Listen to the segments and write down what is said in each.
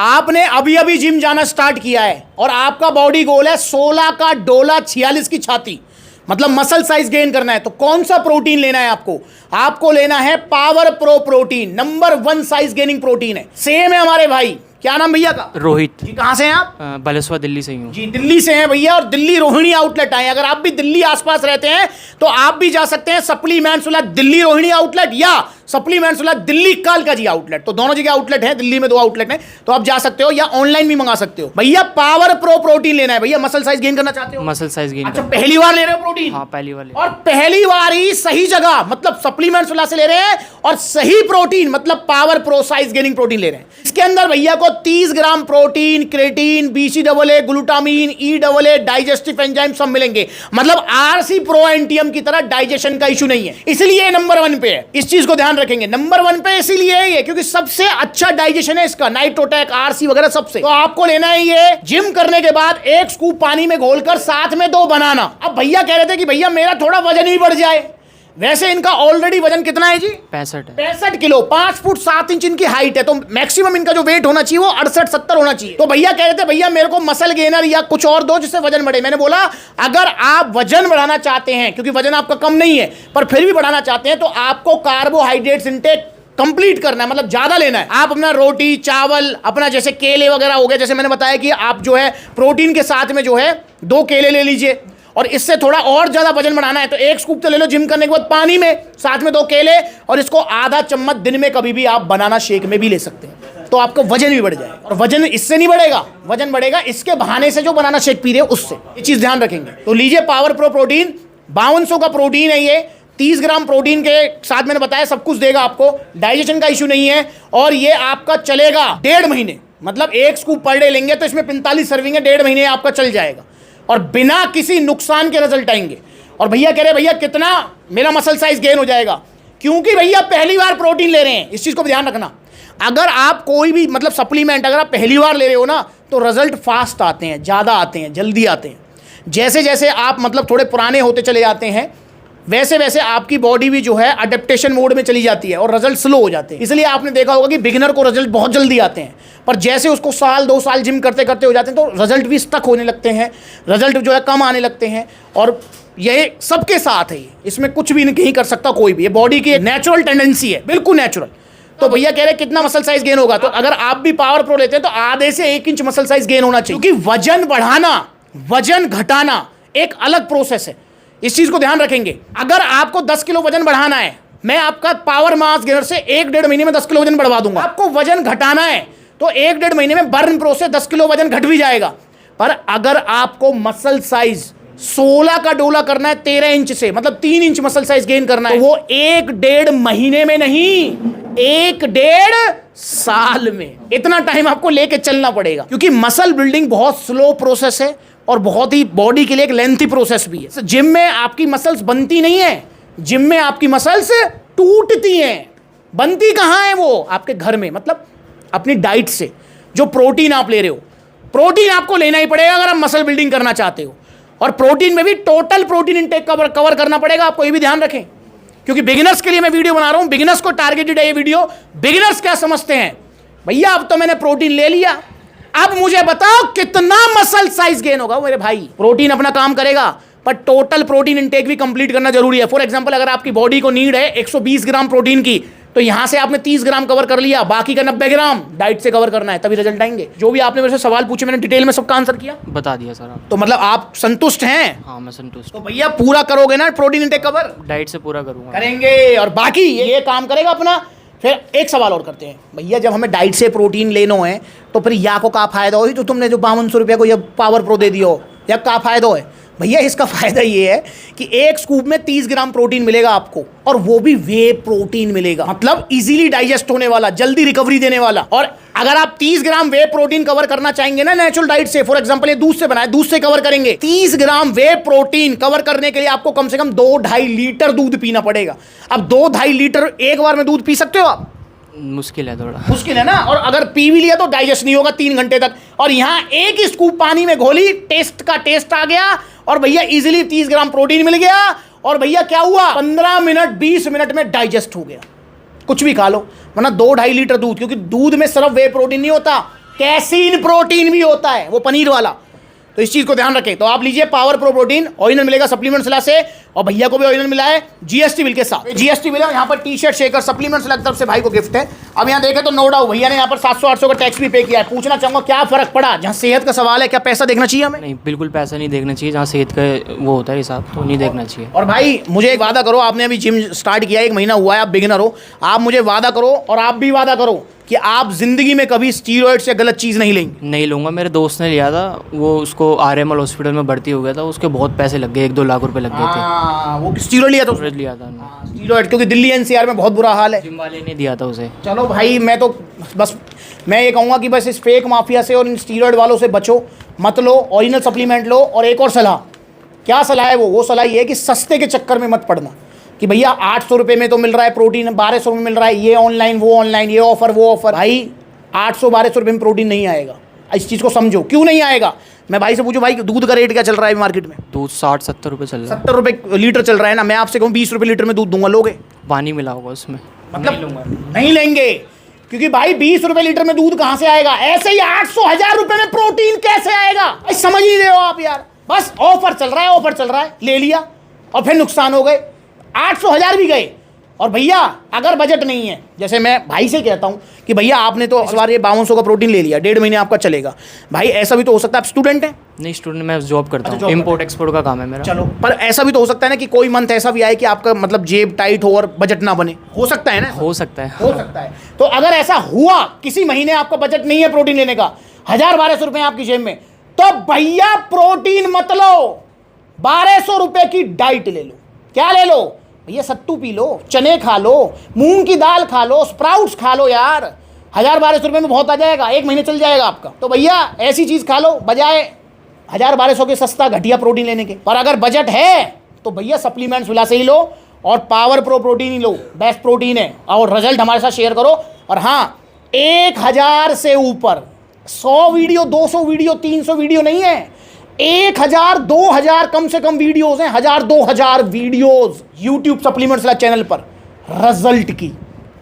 आपने अभी अभी जिम जाना स्टार्ट किया है और आपका बॉडी गोल है 16 का डोला 46 की छाती, मतलब मसल साइज गेन करना है, तो कौन सा प्रोटीन लेना है आपको लेना है power pro protein. Number 1 size gaining protein है। सेम है हमारे भाई, क्या नाम भैया का? रोहित जी। कहां से हैं आप? बालेश्वर दिल्ली से ही हूँ जी, दिल्ली से हैं भैया, और दिल्ली रोहिणी आउटलेट आए। अगर आप भी दिल्ली आसपास रहते हैं तो आप भी जा सकते हैं सप्लीमेंट्स वाला दिल्ली रोहिणी आउटलेट या सप्लीमेंट्स वाला दिल्ली कालका जी आउटलेट। तो दोनों जगह आउटलेट है, दिल्ली में 2 आउटलेट हैं, तो आप जा सकते हो या ऑनलाइन भी मंगा सकते हो। भैया पावर प्रो प्रोटीन लेना है भैया, मसल साइज गेन करना चाहते हो? Muscle size gain. अच्छा, पहली बार ले रहे हो प्रोटीन? हाँ, पहली बार। और पहली बार ही सही जगह, मतलब सप्लीमेंट्स वाला से ले रहे हैं और सही प्रोटीन, मतलब power pro size gaining protein ले रहे हैं। इसके अंदर भैया को 30 gram protein, creatine, BCAA, glutamine, EAA, digestive enzyme सब मिलेंगे। मतलब RC प्रो एंटीएम की तरह डाइजेशन का इशू नहीं है, इसलिए नंबर 1 पे है। इस चीज को ध्यान रखेंगे, नंबर 1 पे इसीलिए है ये क्योंकि सबसे अच्छा डाइजेशन है इसका, नाइट्रोटेक, RC वगैरह सबसे। तो आपको लेना है ये जिम करने के बाद 1 स्कूप पानी में घोलकर साथ में 2 बनाना। अब भैया कह रहे थे कि भैया मेरा थोड़ा वजन भी बढ़ जाए, वैसे इनका ऑलरेडी वजन कितना है जी? 65 किलो, 5 फुट 7 इंच इनकी हाइट है, तो मैक्सिमम इनका जो वेट होना चाहिए वो 68-70 होना चाहिए। तो भैया कह रहे थे भैया मेरे को मसल गेनर या कुछ और दो जिससे वजन बढ़े। मैंने बोला अगर आप वजन बढ़ाना चाहते हैं, क्योंकि वजन आपका कम नहीं है पर फिर भी बढ़ाना चाहते हैं, तो आपको कार्बोहाइड्रेट्स इंटेक कंप्लीट करना है, मतलब ज्यादा लेना है। आप अपना रोटी चावल, अपना जैसे केले वगैरह हो गए, जैसे मैंने बताया कि आप जो है प्रोटीन के साथ में जो है 2 केले ले लीजिए, और इससे थोड़ा और ज्यादा वजन बढ़ाना है तो 1 स्कूप तो ले लो जिम करने के बाद पानी में, साथ में 2 केले, और इसको आधा चम्मच दिन में कभी भी आप बनाना शेक में भी ले सकते हैं, तो आपका वजन भी बढ़ जाएगा। और वजन इससे नहीं बढ़ेगा, वजन बढ़ेगा इसके बहाने से जो बनाना शेक पी रहे हो उससे। ये चीज ध्यान रखेंगे। तो लीजिए पावर प्रो प्रोटीन, 5200 का प्रोटीन है ये, 30 ग्राम प्रोटीन के साथ मैंने बताया सब कुछ देगा आपको, डाइजेशन का इशू नहीं है, और ये आपका चलेगा 1.5 महीने। मतलब 1 स्कूप पर डे लेंगे तो इसमें 45 सर्विंग है, 1.5 महीने आपका चल जाएगा और बिना किसी नुकसान के रिजल्ट आएंगे। और भैया कह रहे भैया कितना मेरा मसल साइज गेन हो जाएगा, क्योंकि भैया पहली बार प्रोटीन ले रहे हैं। इस चीज को ध्यान रखना, अगर आप कोई भी मतलब सप्लीमेंट अगर आप पहली बार ले रहे हो ना, तो रिजल्ट फास्ट आते हैं, ज्यादा आते हैं, जल्दी आते हैं। जैसे जैसे आप मतलब थोड़े पुराने होते चले जाते हैं, वैसे वैसे आपकी बॉडी भी जो है अडेप्टेशन मोड में चली जाती है और रिजल्ट स्लो हो जाते हैं। इसलिए आपने देखा होगा कि बिगिनर को रिजल्ट बहुत जल्दी आते हैं, पर जैसे उसको 1-2 साल जिम करते करते हो जाते हैं तो रिजल्ट भी स्टक होने लगते हैं, रिजल्ट जो है कम आने लगते हैं। और ये सबके साथ है, इसमें कुछ भी नहीं कर सकता कोई भी, ये बॉडी की नेचुरल टेंडेंसी है, बिल्कुल नेचुरल। तो भैया कह रहे कितना मसल साइज गेन होगा, तो अगर आप भी पावर प्रो लेते हैं तो आधे से 1 इंच मसल साइज गेन होना चाहिए, क्योंकि वजन बढ़ाना वजन घटाना एक अलग प्रोसेस है। इस चीज को ध्यान रखेंगे। अगर आपको 10 किलो वजन बढ़ाना है, मैं आपका पावर मास गेनर से 1-1.5 महीने में 10 किलो वजन बढ़वा दूंगा। आपको वजन घटाना है तो 1-1.5 महीने में बर्न प्रो से 10 किलो वजन घट भी जाएगा। पर अगर आपको मसल साइज 16 का डोला करना है 13 इंच से, मतलब 3 इंच मसल साइज गेन करना है, तो वो 1-1.5 महीने में नहीं, 1-1.5 साल में। इतना टाइम आपको लेके चलना पड़ेगा, क्योंकि मसल बिल्डिंग बहुत स्लो प्रोसेस है और बहुत ही बॉडी के लिए एक लेंथी प्रोसेस भी है। जिम में आपकी मसल्स बनती नहीं है, जिम में आपकी मसल्स टूटती हैं। बनती कहाँ है वो? आपके घर में, मतलब अपनी डाइट से। जो प्रोटीन आप ले रहे हो, प्रोटीन आपको लेना ही पड़ेगा अगर आप मसल बिल्डिंग करना चाहते हो, और प्रोटीन में भी टोटल प्रोटीन इंटेक कवर करना पड़ेगा आपको, ये भी ध्यान रखें। क्योंकि बिगिनर्स के लिए मैं वीडियो बना रहा हूं, बिगिनर्स को टारगेटेड है ये वीडियो। बिगिनर्स क्या समझते हैं, भैया अब तो मैंने प्रोटीन ले लिया, अब मुझे बताओ कितना मसल साइज गेन होगा। मेरे भाई प्रोटीन अपना काम करेगा, पर टोटल प्रोटीन इंटेक भी कंप्लीट करना जरूरी है। फॉर एग्जांपल अगर आपकी बॉडी को नीड है 120 ग्राम प्रोटीन की, तो यहां से आपने 30 ग्राम कवर कर लिया, बाकी का 90 ग्राम डाइट से कवर करना है, तभी रिजल्ट आएंगे। जो भी आपने मेरे से सवाल पूछे मैंने डिटेल में सबका आंसर किया, बता दिया सर आप। तो मतलब आप संतुष्ट हैं? हाँ, मैं संतुष्ट। तो भैया पूरा करोगे ना प्रोटीन इंटेक कवर? डाइट से पूरा करूंगा। करेंगे, और बाकी ये काम करेगा अपना। फिर एक सवाल और करते हैं, भैया जब हमें डाइट से प्रोटीन लेना है तो फिर या को का फायदा हो, तो तुमने जो 5200 रुपये को ये पावर प्रो दे दियो, या का फायदा है? भैया इसका फायदा ये है कि 1 स्कूप में 30 ग्राम प्रोटीन मिलेगा आपको, और वो भी वे प्रोटीन मिलेगा, मतलब इजीली डाइजेस्ट होने वाला, जल्दी रिकवरी देने वाला। और अगर आप 30 ग्राम वे प्रोटीन कवर करना चाहेंगे ना नेचुरल डाइट से, फॉर एग्जांपल ये दूध से बनाए, दूध से कवर करेंगे, 30 ग्राम वे प्रोटीन कवर करने के लिए आपको कम से कम 2-2.5 लीटर दूध पीना पड़ेगा। अब 2-2.5 लीटर एक बार में दूध पी सकते हो आप? मुश्किल है, थोड़ा मुश्किल है ना। और अगर पी भी लिया तो डाइजेस्ट नहीं होगा 3 घंटे तक। और यहाँ 1 स्कूप पानी में घोली, टेस्ट का टेस्ट आ गया, और भैया इजीली 30 ग्राम प्रोटीन मिल गया, और भैया क्या हुआ, 15 मिनट 20 मिनट में डाइजेस्ट हो गया। कुछ भी खा लो, वरना 2-2.5 लीटर दूध, क्योंकि दूध में सिर्फ वे प्रोटीन नहीं होता, कैसीन प्रोटीन भी होता है, वो पनीर वाला। तो इस चीज को ध्यान रखें। तो आप लीजिए पावर प्रो प्रोटीन, ओरिजिनल मिलेगा सप्लीमेंट्स ला से, और भैया को भी ओरिजिनल मिला है जीएसटी बिल के साथ। जीएसटी बिल है, यहाँ पर टी शर्ट शेकर सप्लीमेंट्स ला की तरफ से भाई को गिफ्ट है। अब यहाँ देखें तो नो डाउट भैया ने यहाँ पर 700-800 का टैक्स भी पे किया है। पूछना चाहूंगा क्या फर्क पड़ा? जहाँ सेहत का सवाल है, क्या पैसा देखना चाहिए हमें? नहीं, बिल्कुल पैसा नहीं देखना चाहिए। जहाँ सेहत का वो होता है हिसाब, तो नहीं देखना चाहिए। और भाई मुझे एक वादा करो, आपने अभी जिम स्टार्ट किया है, 1 महीना हुआ है, आप बिगिनर हो, आप मुझे वादा करो और आप भी वादा करो कि आप जिंदगी में कभी स्टीरॉइड से गलत चीज नहीं लेंगे। नहीं लूँगा। मेरे दोस्त ने लिया था, वो उसको आरएमएल हॉस्पिटल में भर्ती हो गया था, उसके बहुत पैसे लग गए, 1-2 लाख रुपए लग गए थे। वो स्टीरॉइड लिया था उसने? लिया था उन्होंने। स्टीरॉइड, क्योंकि दिल्ली एनसीआर में बहुत बुरा हाल है। जिम वाले ने दिया था उसे। चलो भाई, मैं तो बस मैं ये कहूँगा कि बस इस फेक माफिया से और इन स्टीरॉइड वालों से बचो, मत लो, ओरिजिनल सप्लीमेंट लो। और एक और सलाह, क्या सलाह है वो सलाह ये है कि सस्ते के चक्कर में मत पड़ना कि भैया 800 रुपये में तो मिल रहा है प्रोटीन, 1200 में मिल रहा है, ये ऑनलाइन वो ऑनलाइन, ये ऑफर वो ऑफर। भाई 800-1200 रुपये में प्रोटीन नहीं आएगा, इस चीज़ को समझो। क्यों नहीं आएगा? मैं भाई से पूछूं, भाई दूध का रेट क्या चल रहा है मार्केट में? दूध 60-70 रुपये चल रहा है। 70 रुपये लीटर चल रहा है ना। मैं आपसे कहूँ 20 रुपये लीटर में दूध दूंगा, लोगे? पानी मिला होगा उसमें, मतलब नहीं लूँगा। नहीं लेंगे, क्योंकि भाई 20 रुपये लीटर में दूध कहाँ से आएगा? ऐसे ही 800-1000 रुपये में प्रोटीन कैसे आएगा? समझ नहीं रहे हो आप यार। बस ऑफर चल रहा है, ऑफर चल रहा है, ले लिया और फिर नुकसान हो गए, 800-1000 भी गए। और भैया अगर बजट नहीं है, जैसे मैं भाई से कहता हूँ कि भैया आपने तो इस बार ये 5200 का प्रोटीन ले लिया, 1.5 महीने आपका चलेगा। भाई ऐसा भी तो हो सकता है, आप स्टूडेंट हैं? नहीं, स्टूडेंट, मैं जॉब करता अच्छा, हूँ, इम्पोर्ट एक्सपोर्ट का काम है मेरा। चलो, पर ऐसा भी तो हो सकता है ना कि कोई मंथ ऐसा भी आए कि आपका मतलब जेब टाइट हो और बजट ना बने, हो सकता है ना? हो सकता है, हो सकता है। तो अगर ऐसा हुआ, किसी महीने आपका बजट नहीं है प्रोटीन लेने का, 1000-1200 रुपये आपकी जेब में, तो भैया प्रोटीन मत लो, 1200 रुपये की डाइट ले लो। क्या ले लो भैया? सत्तू पी लो, चने खा लो, मूंग की दाल खा लो, स्प्राउट्स खा लो यार। 1000-1200 रुपये में बहुत आ जाएगा, 1 महीने चल जाएगा आपका। तो भैया ऐसी चीज़ खा लो बजाय 1000-1200 के सस्ता घटिया प्रोटीन लेने के। पर अगर बजट है तो भैया सप्लीमेंट्स विला से ही लो और पावर प्रो प्रोटीन ही लो, बेस्ट प्रोटीन है। और रिजल्ट हमारे साथ शेयर करो। और हाँ, 1000 से ऊपर 100 वीडियो, 200 वीडियो, 300 वीडियो नहीं है, 1000-2000 कम से कम वीडियोस हैं, 1000-2000 वीडियोस यूट्यूब सप्लीमेंट्स वाला चैनल पर। रिजल्ट की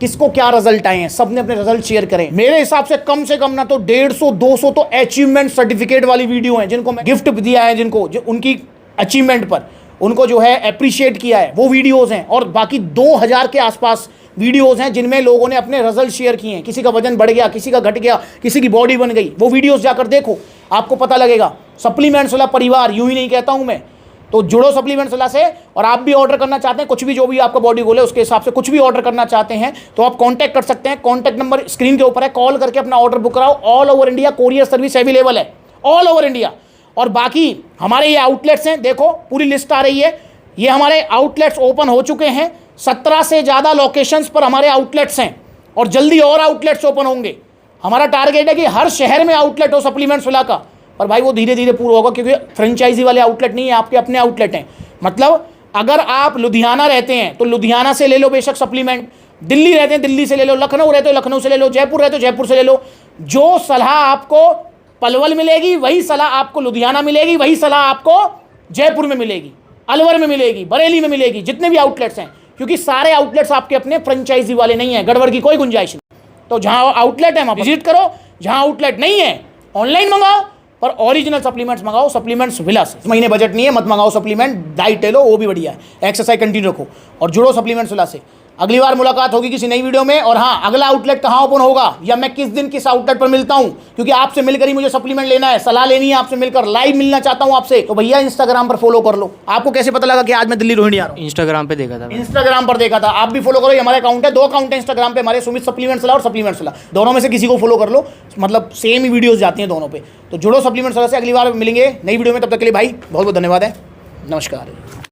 किसको क्या रिजल्ट आए हैं, सबने अपने रिजल्ट शेयर करें। मेरे हिसाब से कम ना तो 150-200 तो अचीवमेंट सर्टिफिकेट वाली वीडियो हैं, जिनको मैं गिफ्ट दिया है, जिनको जो उनकी अचीवमेंट पर उनको जो है अप्रिशिएट किया है, वो वीडियोस हैं। और बाकी 2000 के आसपास वीडियोस हैं जिनमें लोगों ने अपने रिजल्ट शेयर किए हैं। किसी का वजन बढ़ गया, किसी का घट गया, किसी की बॉडी बन गई, वो वीडियोस जाकर देखो, आपको पता लगेगा। सप्लीमेंट्स वाला परिवार, यूं ही नहीं कहता हूं मैं, तो जुड़ो सप्लीमेंट्स वाला से। और आप भी ऑर्डर करना चाहते हैं कुछ भी, जो भी आपका बॉडी गोल है उसके हिसाब से कुछ भी ऑर्डर करना चाहते हैं तो आप कांटेक्ट कर सकते हैं। कांटेक्ट नंबर स्क्रीन के ऊपर है, कॉल करके अपना ऑर्डर बुक कराओ। All over India courier service available है, ऑल ओवर इंडिया। और बाकी हमारे ये आउटलेट्स हैं, देखो पूरी लिस्ट आ रही है, ये हमारे आउटलेट्स ओपन हो चुके हैं। 17 से ज़्यादा लोकेशंस पर हमारे आउटलेट्स हैं और जल्दी और आउटलेट्स ओपन होंगे। हमारा टारगेट है कि हर शहर में आउटलेट हो सप्लीमेंट्स वाला का। पर भाई वो धीरे धीरे पूरा होगा, क्योंकि फ्रेंचाइजी वाले आउटलेट नहीं है, आपके अपने आउटलेट हैं। मतलब अगर आप लुधियाना रहते हैं तो लुधियाना से ले लो बेशक सप्लीमेंट, दिल्ली रहते हैं दिल्ली से ले लो, लखनऊ रहते हो लखनऊ से ले लो, जयपुर रहते हो जयपुर से ले लो। जो सलाह आपको पलवल मिलेगी वही सलाह आपको लुधियाना मिलेगी, वही सलाह आपको जयपुर में मिलेगी, अलवर में मिलेगी, बरेली में मिलेगी, जितने भी आउटलेट्स हैं। क्योंकि सारे आउटलेट्स आपके अपने फ्रेंचाइजी वाले नहीं है, गड़बड़ की कोई गुंजाइश नहीं। तो जहां आउटलेट है वहां विजिट करो, जहां आउटलेट नहीं है ऑनलाइन मंगाओ, पर ओरिजिनल सप्लीमेंट्स मंगाओ सप्लीमेंट्स विला से। इस महीने बजट नहीं है, मत मंगाओ सप्लीमेंट, डाइट ले लो, वो भी बढ़िया है। एक्सरसाइज कंटिन्यू रखो और जुड़ो सप्लीमेंट्स विला से। अगली बार मुलाकात होगी किसी नई वीडियो में। और हाँ, अगला आउटलेट कहाँ ओपन होगा या मैं किस दिन किस आउटलेट पर मिलता हूँ, क्योंकि आपसे मिलकर ही मुझे सप्लीमेंट लेना है, सलाह लेनी है आपसे मिलकर, लाइव मिलना चाहता हूँ आपसे। तो भैया इंस्टाग्राम पर फॉलो कर लो। आपको कैसे पता लगा कि आज मैं दिल्ली रोहिणी आ रहा हूँ? इंस्टाग्राम पे देखा था। इंस्टाग्राम पर देखा था, आप भी फॉलो करो। ये हमारे अकाउंट है, 2 अकाउंट है इंस्टाग्राम पे हमारे, सुमित सप्लीमेंट्स वाला और सप्लीमेंट्स वाला। दोनों में से किसी को फॉलो कर लो, मतलब सेम ही वीडियोस जाती हैं दोनों पे। तो जुड़ो सप्लीमेंट्स वाला से। अगली बार मिलेंगे नई वीडियो में, तब तक के लिए भाई बहुत बहुत धन्यवाद है। नमस्कार।